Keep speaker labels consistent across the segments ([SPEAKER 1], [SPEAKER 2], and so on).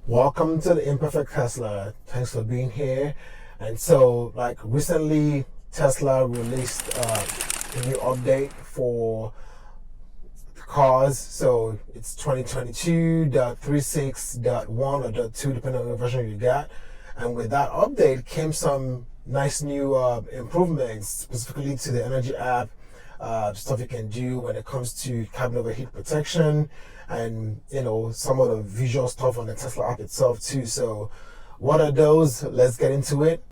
[SPEAKER 1] Welcome to the Imperfect Tesla. Thanks for being here. And so, like recently, Tesla released a new update for cars. So it's 2022.36.1 or .2, depending on the version you got. And with that update came some nice new improvements, specifically to the Energy app, stuff you can do when it comes to cabin overheat protection, and some of the visual stuff on the Tesla app itself too. So, what are those? Let's get into it.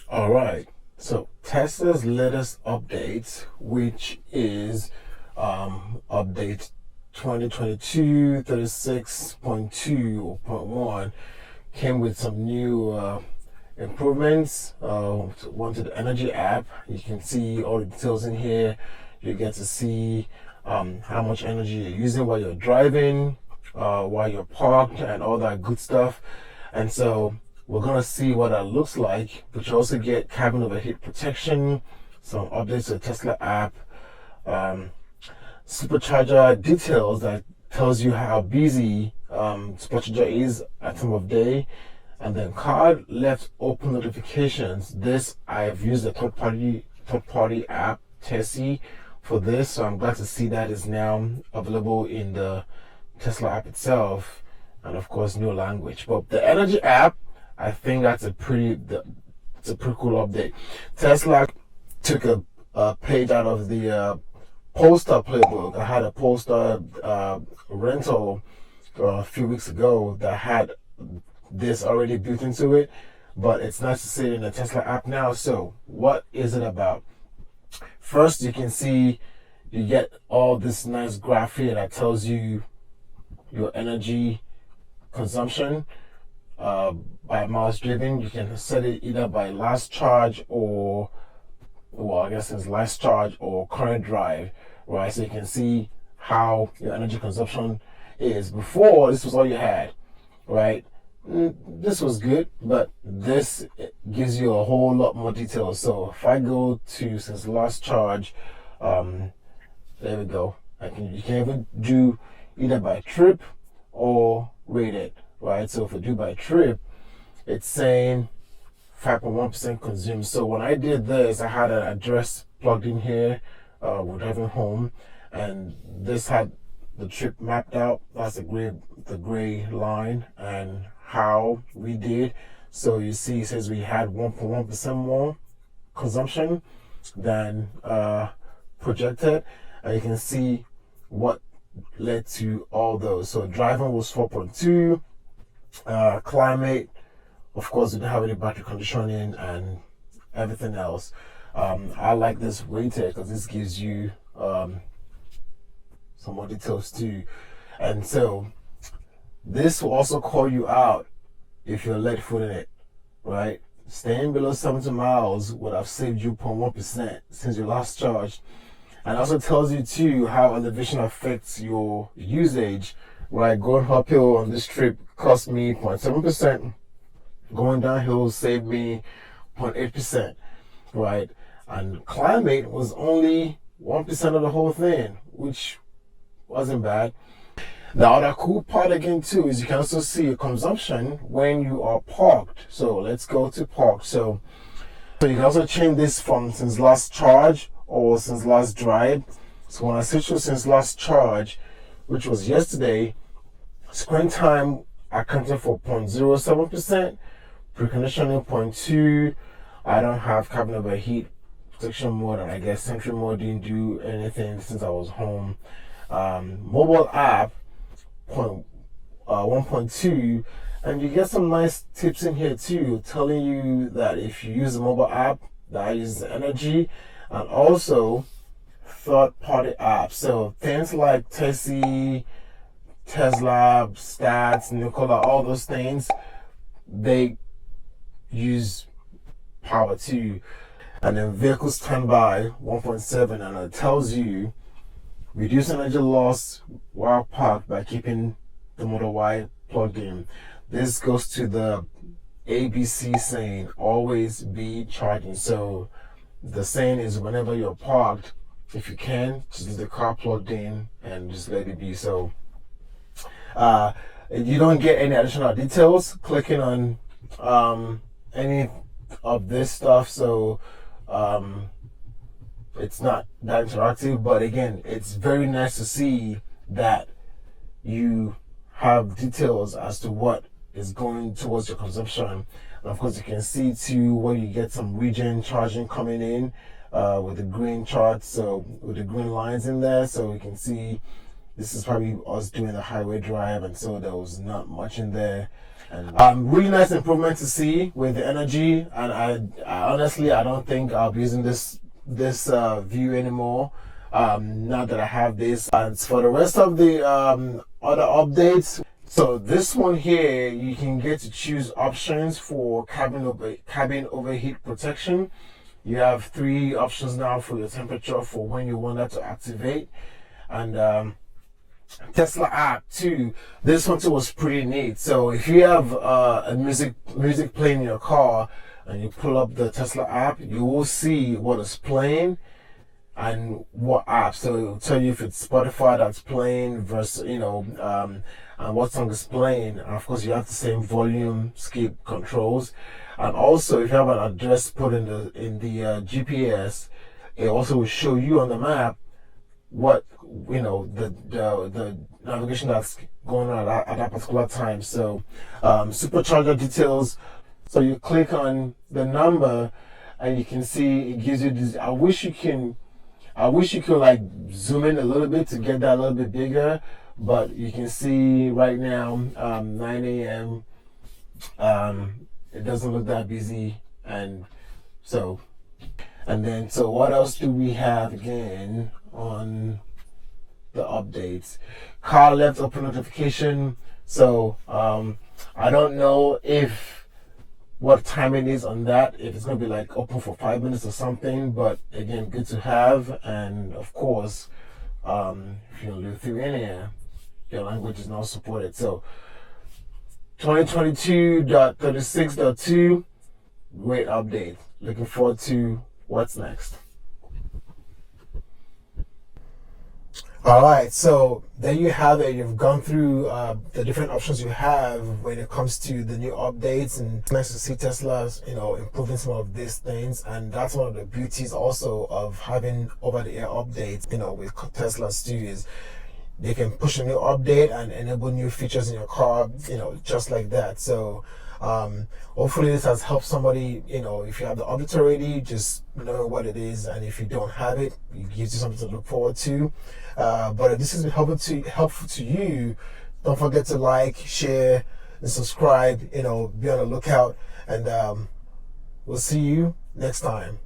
[SPEAKER 1] All right. So Tesla's latest update, which is update 2022 36.2 or point 1, came with some new improvements. One to the Energy app. You can see all the details in here. You get to see how much energy you're using while you're driving, while you're parked, and all that good stuff. And so we're gonna see what that looks like. But you also get cabin overheat protection, some updates to the Tesla app, supercharger details that tells you how busy supercharger is at time of day, and then card left open notifications. This I've used a third party app, Tessie, for this, so I'm glad to see that is now available in the Tesla app itself, and of course new language. But the Energy app, I think it's a pretty cool update. Tesla took a page out of the Polestar playbook. I had a Polestar rental a few weeks ago that had this already built into it, but it's nice to see it in the Tesla app now. So what is it about? First, you can see you get all this nice graph here that tells you your energy consumption by miles driven. You can set it either by last charge or, well, I guess it's last charge or current drive, right? So you can see how your energy consumption is. Before, this was all you had, right? This was good, but this gives you a whole lot more details. So if I go to since last charge, there we go. You can even do either by trip or rated, right? So if I do by trip, it's saying 5.1% consumed. So when I did this, I had an address plugged in here. We're driving home, and this had the trip mapped out. That's the gray line, and how we did. So you see, it says we had 1.1% more consumption than projected, and you can see what led to all those. So driving was 4.2. Climate, of course, we didn't have any battery conditioning and everything else. I like this rated because this gives you some more details too. And so this will also call you out if you're lead foot in it, right? Staying below 70 miles would have saved you 0.1% since your last charge. And also tells you too how elevation affects your usage, right? Going uphill on this trip cost me 0.7%. Going downhill saved me 0.8%, right? And climate was only 1% of the whole thing, which wasn't bad. The other cool part again too is you can also see your consumption when you are parked. So let's go to park. So you can also change this from since last charge or since last drive. So when I switch to since last charge, which was yesterday, screen time accounted for 0.07%, preconditioning 0.2. I don't have cabin overheat protection mode, and I guess Sentry mode didn't do anything since I was home. Mobile app 1.2, and you get some nice tips in here too, telling you that if you use the mobile app, that uses energy, and also third-party apps. So things like Tessie, Tesla, Stats, Nikola, all those things, they use power too. And then vehicle standby 1.7, and it tells you reduce energy loss while parked by keeping the Model Y plugged in. This goes to the ABC saying always be charging. So the saying is whenever you're parked, if you can, just leave the car plugged in and just let it be. So you don't get any additional details clicking on any of this stuff. So it's not that interactive, but again, it's very nice to see that you have details as to what is going towards your consumption. And of course, you can see too where you get some regen charging coming in with the green chart, so with the green lines in there, so we can see this is probably us doing the highway drive, and so there was not much in there. And really nice improvement to see with the energy. And I honestly, I don't think I'll be using this view anymore now that I have this. And for the rest of the other updates, so this one here, you can get to choose options for cabin overheat protection. You have 3 options now for your temperature for when you want that to activate. And Tesla app too. This one too was pretty neat. So if you have a music playing in your car and you pull up the Tesla app, you will see what is playing and what app. So it will tell you if it's Spotify that's playing versus and what song is playing. And of course, you have the same volume skip controls. And also, if you have an address put in the GPS, it also will show you on the map what the navigation that's going on at that particular time. So supercharger details. So you click on the number and you can see it gives you this. I wish you could like zoom in a little bit to get that a little bit bigger, but you can see right now 9 a.m. It doesn't look that busy, and then what else do we have again on the updates? Car left open notification. So I don't know what time it is on that, if it's going to be like open for 5 minutes or something, but again, good to have. And of course, if you live through Lithuania, your language is now supported. So 2022.36.2, great update. Looking forward to what's next. All right, so there you have it. You've gone through the different options you have when it comes to the new updates, and it's nice to see Tesla's, improving some of these things. And that's one of the beauties also of having over-the-air updates, with Tesla's too, is they can push a new update and enable new features in your car, just like that. So hopefully this has helped somebody. If you have the update already, just know what it is, and if you don't have it, it gives you something to look forward to. But if this has been helpful to you, don't forget to like, share, and subscribe. Be on the lookout, and we'll see you next time.